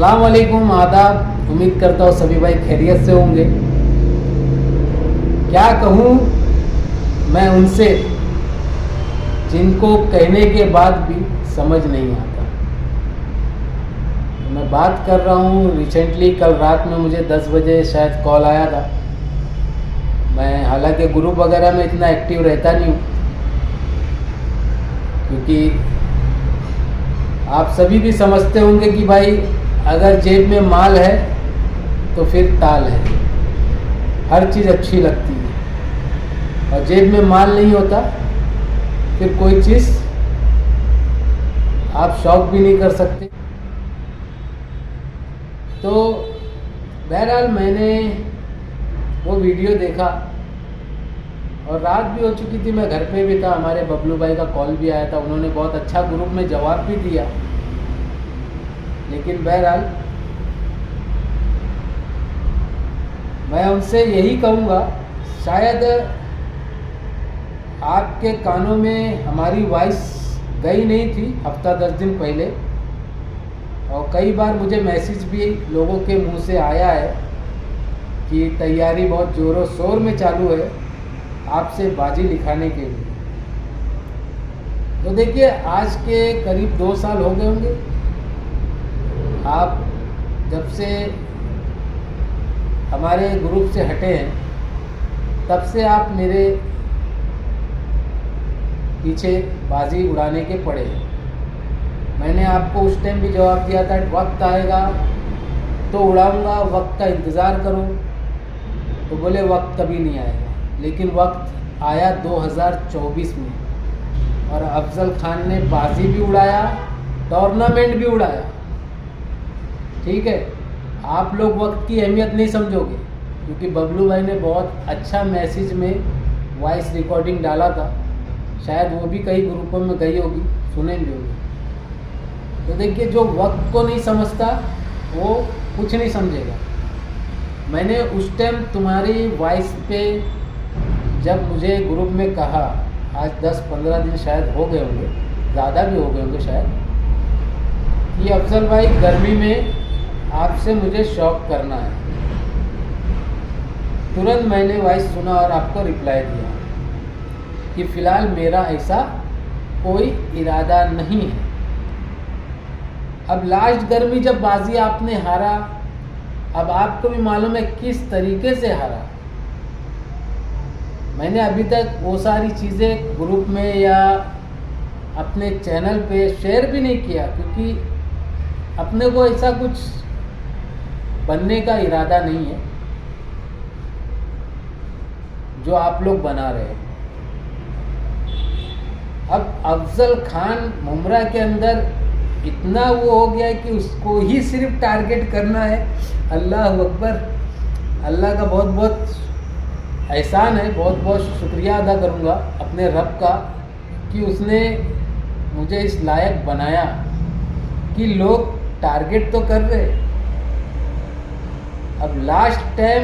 अस्सलाम वालेकुम, आदाब। उम्मीद करता हूँ सभी भाई खैरियत से होंगे। क्या कहूँ मैं उनसे जिनको कहने के बाद भी समझ नहीं आता। मैं बात कर रहा हूँ रिसेंटली, कल रात में मुझे 10 बजे शायद कॉल आया था। मैं हालांकि ग्रुप वगैरह में इतना एक्टिव रहता नहीं हूँ, क्योंकि आप सभी भी समझते होंगे कि भाई अगर जेब में माल है तो फिर ताल है, हर चीज़ अच्छी लगती है। और जेब में माल नहीं होता फिर कोई चीज़ आप शौक भी नहीं कर सकते। तो बहरहाल मैंने वो वीडियो देखा और रात भी हो चुकी थी, मैं घर पे भी था। हमारे बबलू भाई का कॉल भी आया था, उन्होंने बहुत अच्छा ग्रुप में जवाब भी दिया। लेकिन बहरहाल मैं उनसे यही कहूँगा, शायद आपके कानों में हमारी वॉइस गई नहीं थी हफ्ता 10 दिन पहले, और कई बार मुझे मैसेज भी लोगों के मुंह से आया है कि तैयारी बहुत ज़ोरों शोर में चालू है आपसे बाजी लिखाने के लिए। तो देखिए, आज के करीब 2 साल हो गए होंगे आप जब से हमारे ग्रुप से हटे हैं, तब से आप मेरे पीछे बाजी उड़ाने के पड़े हैं। मैंने आपको उस टाइम भी जवाब दिया था, वक्त आएगा तो उड़ाऊंगा, वक्त का इंतज़ार करो। तो बोले वक्त कभी नहीं आएगा, लेकिन वक्त आया 2024 में, और अफजल खान ने बाजी भी उड़ाया, टूर्नामेंट भी उड़ाया। ठीक है, आप लोग वक्त की अहमियत नहीं समझोगे, क्योंकि बबलू भाई ने बहुत अच्छा मैसेज में वॉइस रिकॉर्डिंग डाला था, शायद वो भी कई ग्रुपों में गई होगी, सुने भी होगी। तो देखिए, जो वक्त को नहीं समझता वो कुछ नहीं समझेगा। मैंने उस टाइम तुम्हारी वॉइस पे जब मुझे ग्रुप में कहा, आज 10-15 दिन शायद हो गए होंगे, ज़्यादा भी हो गए होंगे शायद, कि अफजल भाई गर्मी में आपसे मुझे शौक करना है, तुरंत मैंने वॉइस सुना और आपको रिप्लाई दिया कि फ़िलहाल मेरा ऐसा कोई इरादा नहीं है। अब लास्ट गर्मी जब बाजी आपने हारा, अब आपको भी मालूम है किस तरीके से हारा। मैंने अभी तक वो सारी चीज़ें ग्रुप में या अपने चैनल पे शेयर भी नहीं किया, क्योंकि अपने को ऐसा कुछ बनने का इरादा नहीं है जो आप लोग बना रहे हैं। अब अफजल खान मुमरा के अंदर इतना वो हो गया है कि उसको ही सिर्फ टारगेट करना है। अल्लाह अकबर, अल्लाह का बहुत बहुत एहसान है, बहुत बहुत शुक्रिया अदा करूँगा अपने रब का कि उसने मुझे इस लायक बनाया कि लोग टारगेट तो कर रहे। अब लास्ट टाइम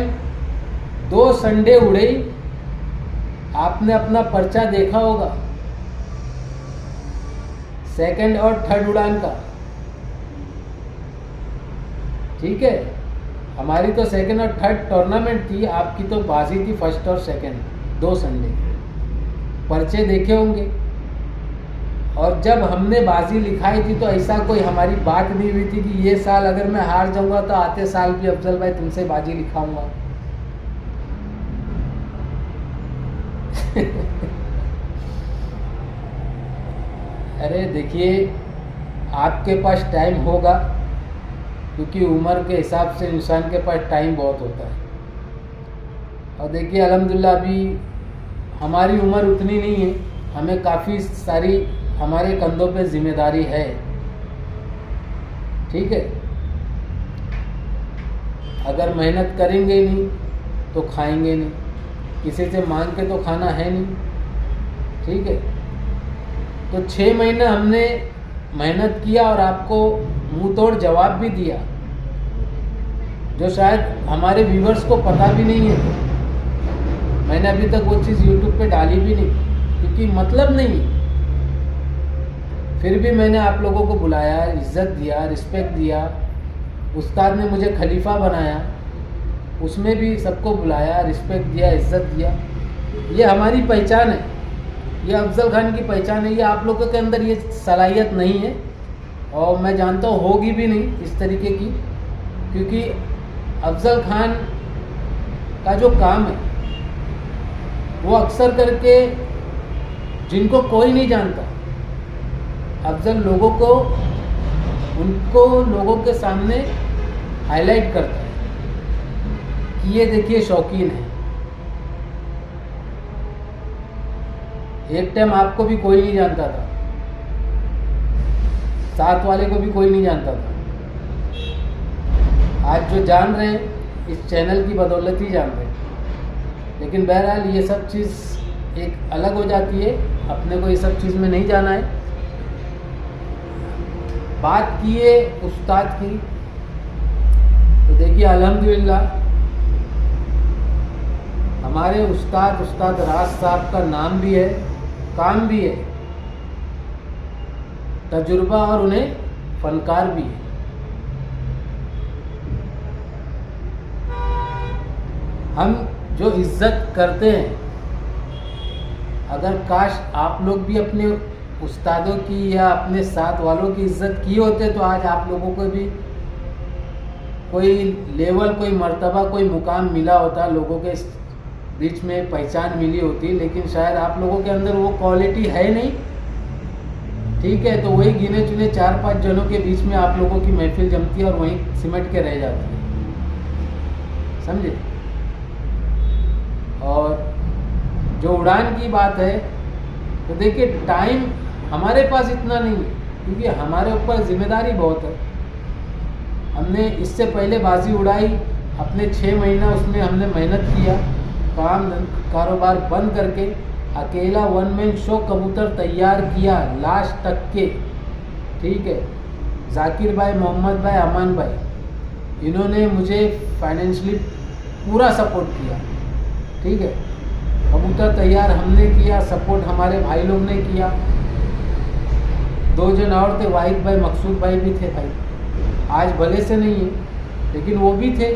2 संडे उड़े, आपने अपना पर्चा देखा होगा, सेकंड और थर्ड उड़ान का। ठीक है, हमारी तो सेकंड और थर्ड टूर्नामेंट थी, आपकी तो बाजी थी फर्स्ट और सेकंड, 2 संडे। पर्चे देखे होंगे। और जब हमने बाजी लिखाई थी तो ऐसा कोई हमारी बात नहीं हुई थी कि ये साल अगर मैं हार जाऊंगा तो आते साल भी अफजल भाई तुमसे बाजी लिखाऊंगा। अरे देखिए, आपके पास टाइम होगा, क्योंकि उम्र के हिसाब से इंसान के पास टाइम बहुत होता है। और देखिए, अल्हम्दुलिल्लाह अभी हमारी उम्र उतनी नहीं है, हमें काफ़ी सारी हमारे कंधों पे जिम्मेदारी है। ठीक है, अगर मेहनत करेंगे नहीं तो खाएंगे नहीं, किसी से मांग के तो खाना है नहीं। ठीक है, तो 6 महीने हमने मेहनत किया और आपको मुंह तोड़ जवाब भी दिया, जो शायद हमारे व्यूवर्स को पता भी नहीं है। मैंने अभी तक वो चीज़ यूट्यूब पे डाली भी नहीं, क्योंकि मतलब नहीं। फिर भी मैंने आप लोगों को बुलाया, इज्जत दिया, रिस्पेक्ट दिया, उस्ताद ने मुझे खलीफा बनाया, उसमें भी सबको बुलाया, रिस्पेक्ट दिया, इज्जत दिया। ये हमारी पहचान है, ये अफजल खान की पहचान है। ये आप लोगों के अंदर ये सलाहियत नहीं है और मैं जानता हूँ होगी भी नहीं इस तरीके की, क्योंकि अफजल खान का जो काम है वो अक्सर करके जिनको कोई नहीं जानता, अफजल लोगों को उनको लोगों के सामने हाईलाइट करता है कि ये देखिए शौकीन है। एक टाइम आपको भी कोई नहीं जानता था, साथ वाले को भी कोई नहीं जानता था। आज जो जान रहे हैं इस चैनल की बदौलत ही जान रहे हैं। लेकिन बहरहाल ये सब चीज़ एक अलग हो जाती है, अपने को ये सब चीज़ में नहीं जाना है। बात की है उस्ताद की, तो देखिए अल्हम्दुलिल्लाह हमारे उस्ताद राज साहब का नाम भी है, काम भी है, तजुर्बा और उन्हें फनकार भी है। हम जो इज्जत करते हैं, अगर काश आप लोग भी अपने उस्तादों की या अपने साथ वालों की इज्जत की होते तो आज आप लोगों को भी कोई लेवल, कोई मर्तबा, कोई मुकाम मिला होता, लोगों के बीच में पहचान मिली होती। लेकिन शायद आप लोगों के अंदर वो क्वालिटी है नहीं, ठीक है। तो वही गिने चुने 4-5 जनों के बीच में आप लोगों की महफिल जमती है और वहीं सिमट के रह जाती है, समझे। और जो उड़ान की बात है, तो देखिए टाइम हमारे पास इतना नहीं है, क्योंकि हमारे ऊपर जिम्मेदारी बहुत है। हमने इससे पहले बाजी उड़ाई, अपने 6 महीना उसमें हमने मेहनत किया, काम कारोबार बंद करके अकेला 1 मैन शो कबूतर तैयार किया लास्ट तक के, ठीक है। जाकिर भाई, मोहम्मद भाई, अमान भाई, इन्होंने मुझे फाइनेंशियली पूरा सपोर्ट किया, ठीक है। कबूतर तैयार हमने किया, सपोर्ट हमारे भाई लोग ने किया। 2 जन और थे, वाहिद भाई, मकसूद भाई भी थे भाई, आज भले से नहीं है लेकिन वो भी थे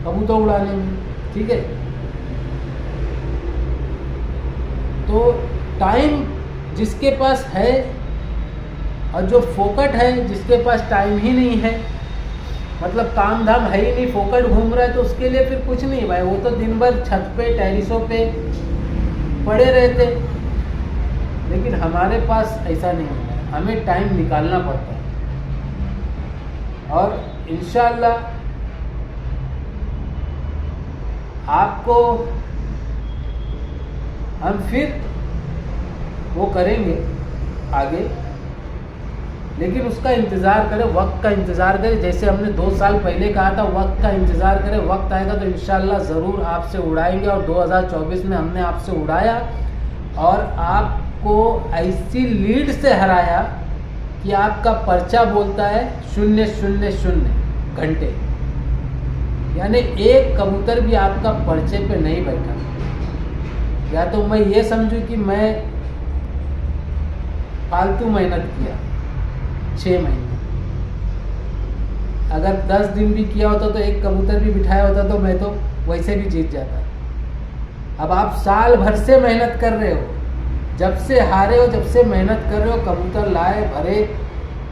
कबूतर उड़ाने में, ठीक है। तो टाइम जिसके पास है और जो फोकट है, जिसके पास टाइम ही नहीं है, मतलब काम धाम है ही नहीं, फोकट घूम रहा है, तो उसके लिए फिर कुछ नहीं भाई। वो तो दिन भर छत पे, टेरिसों पे पड़े रहते। लेकिन हमारे पास ऐसा नहीं है, हमें टाइम निकालना पड़ता है। और इंशाअल्लाह आपको हम फिर वो करेंगे आगे, लेकिन उसका इंतज़ार करें, वक्त का इंतज़ार करें। जैसे हमने 2 साल पहले कहा था, वक्त का इंतज़ार करें, वक्त आएगा तो इंशाअल्लाह ज़रूर आपसे उड़ाएंगे। और 2024 में हमने आपसे उड़ाया और आपको ऐसी लीड से हराया कि आपका पर्चा बोलता है 000 घंटे, यानी एक कबूतर भी आपका पर्चे पे नहीं बैठा। या तो मैं ये समझूं कि मैं फालतू मेहनत किया 6 महीने, अगर 10 दिन भी किया होता तो एक कबूतर भी बिठाया होता तो मैं तो वैसे भी जीत जाता। अब आप साल भर से मेहनत कर रहे हो, जब से हारे हो, जब से मेहनत कर रहे हो, कबूतर लाए भरे,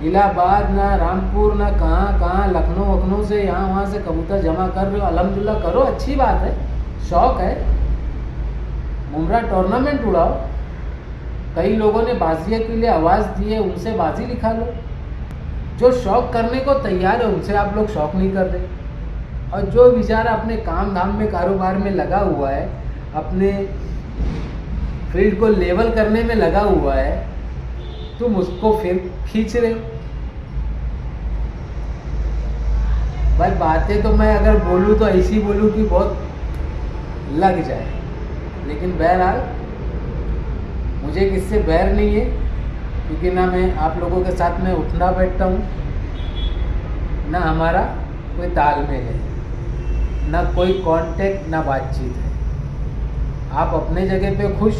इलाहाबाद ना रामपुर ना कहाँ लखनऊ से यहाँ वहाँ से कबूतर जमा कर रहे हो। अल्हम्दुलिल्लाह करो, अच्छी बात है, शौक़ है। मुमरा टूर्नामेंट उड़ाओ, कई लोगों ने बाजिया के लिए आवाज़ दी है, उनसे बाजी लिखा लो। जो शौक़ करने को तैयार है उनसे आप लोग शौक़ नहीं कर रहे। और जो बेचारा अपने काम धाम में, कारोबार में लगा हुआ है, अपने फील्ड को लेवल करने में लगा हुआ है, तुम उसको फिर खींच रहे हो। भाई बातें तो मैं अगर बोलूँ तो ऐसी बोलूँ कि बहुत लग जाए, लेकिन बहरहाल मुझे किससे बैर नहीं है, क्योंकि ना मैं आप लोगों के साथ में उठना बैठता हूँ, ना हमारा कोई तालमेल है, ना कोई कांटेक्ट, ना बातचीत है। आप अपने जगह पे खुश,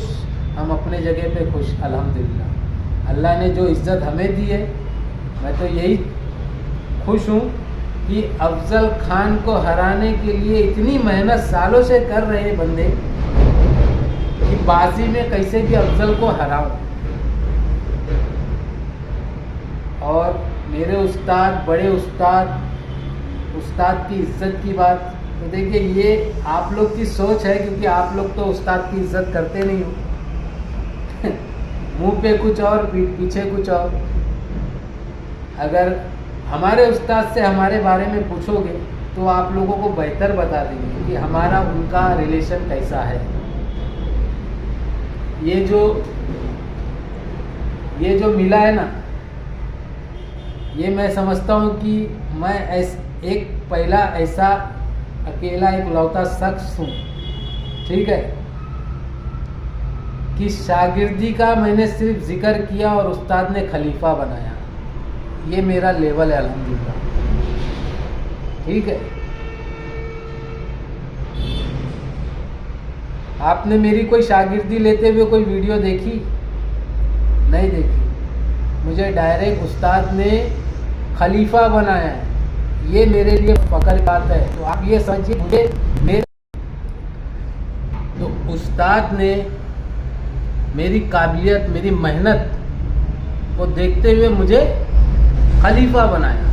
हम अपने जगह पे खुश, अल्हम्दुलिल्लाह। अल्लाह ने जो इज़्ज़त हमें दी है, मैं तो यही खुश हूँ कि अफजल खान को हराने के लिए इतनी मेहनत सालों से कर रहे हैं बंदे कि बाजी में कैसे भी अफजल को हराऊं। और मेरे उस्ताद, बड़े उस्ताद की इज्जत की बात, तो देखिए ये आप लोग की सोच है, क्योंकि आप लोग तो उस्ताद की इज्जत करते नहीं हो। मुंह पे कुछ और, पीठ पीछे कुछ और। अगर हमारे उस्ताद से हमारे बारे में पूछोगे तो आप लोगों को बेहतर बता देंगे कि हमारा उनका रिलेशन कैसा है। ये जो मिला है ना, ये मैं समझता हूँ कि मैं एक पहला ऐसा अकेला एक लौता शख्स हूँ, ठीक है, कि शागिर्दी का मैंने सिर्फ जिक्र किया और उस्ताद ने खलीफा बनाया। ये मेरा लेवल है अल्हम्दुलिल्लाह, ठीक है। आपने मेरी कोई शागिर्दी लेते हुए कोई वीडियो देखी? नहीं देखी। मुझे डायरेक्ट उस्ताद ने खलीफा बनाया है, ये मेरे लिए फख्र की बात है। तो आप ये समझिए, तो उस्ताद ने मेरी काबिलियत, मेरी मेहनत को देखते हुए मुझे खलीफा बनाया,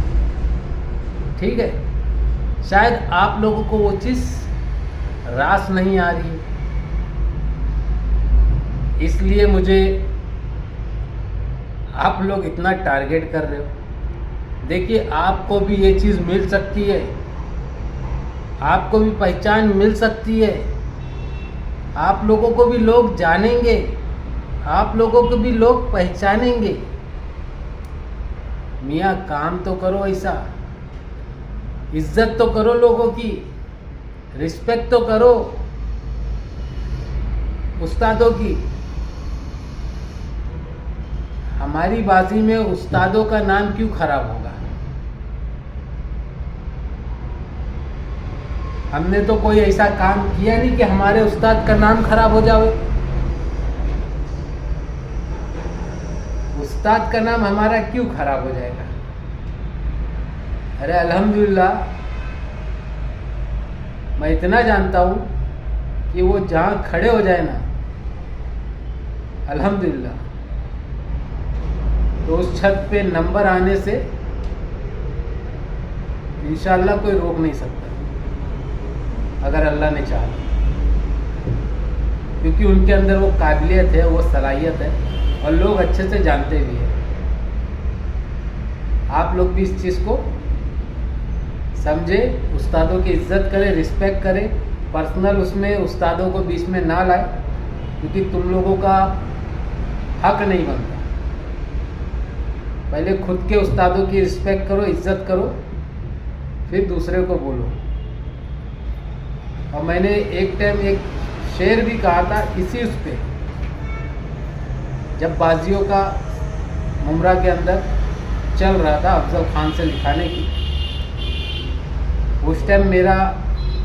ठीक है। शायद आप लोगों को वो चीज़ रास नहीं आ रही है, इसलिए मुझे आप लोग इतना टारगेट कर रहे हो। देखिए, आपको भी ये चीज़ मिल सकती है, आपको भी पहचान मिल सकती है, आप लोगों को भी लोग जानेंगे, आप लोगों को भी लोग पहचानेंगे। मियाँ काम तो करो, ऐसा इज्जत तो करो, लोगों की रिस्पेक्ट तो करो, उस्तादों की। हमारी बाजी में उस्तादों का नाम क्यों खराब होगा? हमने तो कोई ऐसा काम किया नहीं कि हमारे उस्ताद का नाम खराब हो जाए। उस्ताद का नाम हमारा क्यों खराब हो जाएगा? अरे अल्हम्दुलिल्लाह, मैं इतना जानता हूँ कि वो जहाँ खड़े हो जाए ना, अल्हम्दुलिल्लाह, तो उस छत पे नंबर आने से इंशाअल्लाह कोई रोक नहीं सकता, अगर अल्लाह ने चाहा, क्योंकि उनके अंदर वो काबिलियत है, वो सलाहियत है, और लोग अच्छे से जानते भी हैं। आप लोग भी इस चीज़ को समझे, उस्तादों की इज्जत करें, रिस्पेक्ट करें, पर्सनल उसमें उस्तादों को बीच में ना लाए, क्योंकि तुम लोगों का हक नहीं बनता। पहले खुद के उस्तादों की रिस्पेक्ट करो, इज्जत करो, फिर दूसरे को बोलो। और मैंने एक टाइम एक शेर भी कहा था इसी उस पे, जब बाजियों का मुमरा के अंदर चल रहा था अफजल खान से लिखाने की। उस टाइम मेरा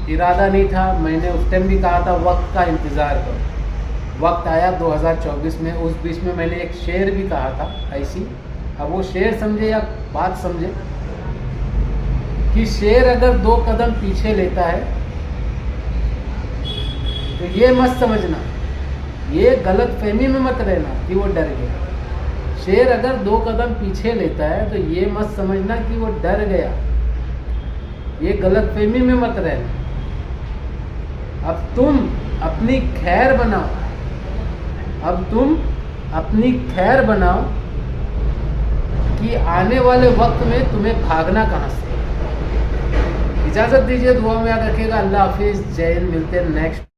इरादा नहीं था, मैंने उस टाइम भी कहा था वक्त का इंतज़ार करो। वक्त आया 2024 में, उस बीच में मैंने एक शेर भी कहा था ऐसी। अब वो शेर समझे या बात समझे कि शेर अगर 2 कदम पीछे लेता है तो ये मत समझना, ये गलत फहमी में मत रहना कि वो डर गया। शेर अगर 2 कदम पीछे लेता है तो ये मत समझना कि वो डर गया, ये गलत फहमी में मत रहना। अब तुम अपनी खैर बनाओ, अब तुम अपनी खैर बनाओ कि आने वाले वक्त में तुम्हें भागना कहाँ से। इजाज़त दीजिए, दुआ में याद रखिएगा। अल्लाह हाफिज़, जय हिंद। मिलते हैं नेक्स्ट